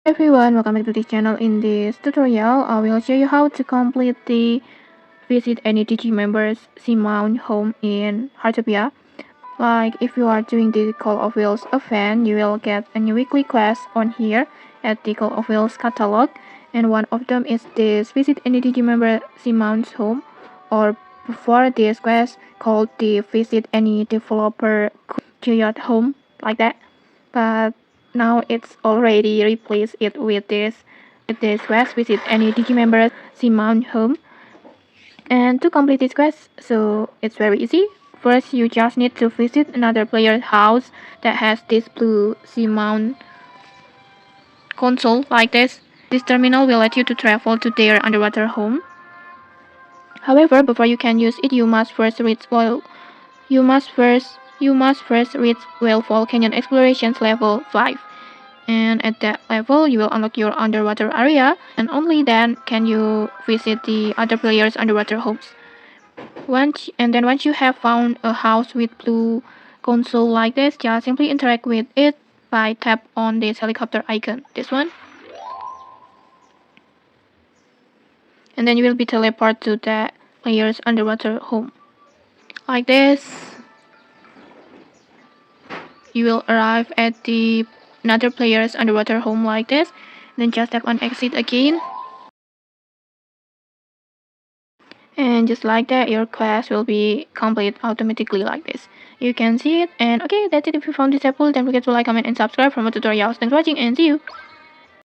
Everyone, welcome back to this channel. In this tutorial, I will show you how to complete the visit any DG members Seamount Home in Heartopia. Like if you are doing the Call of Wheels event, you will get a new weekly quest on here at the Call of Wheels catalog, and one of them is this visit any DG member Seamount Home, or before this quest called the visit any developer Kyoto Home, like that. But now it's already replaced it with this quest visit any DG member Seamount Home. And to complete this quest, so it's very easy. First, you just need to visit another player's house that has this blue Seamount console like this. This terminal will let you to travel to their underwater home. However, before you can use it, you must first reach Whalefall Canyon Exploration Level 5. And at that level, you will unlock your underwater area, and only then can you visit the other players' underwater homes. Once you have found a house with blue console like this, just simply interact with it by tap on this helicopter icon, this one, and then you will be teleported to the player's underwater home. Like this, you will arrive at the another player's underwater home like this. Then just tap on exit again. And just like that, your quest will be complete automatically like this. You can see it. And okay, that's it. If you found this helpful, don't forget to like, comment, and subscribe for more tutorials. Thanks for watching, and see you.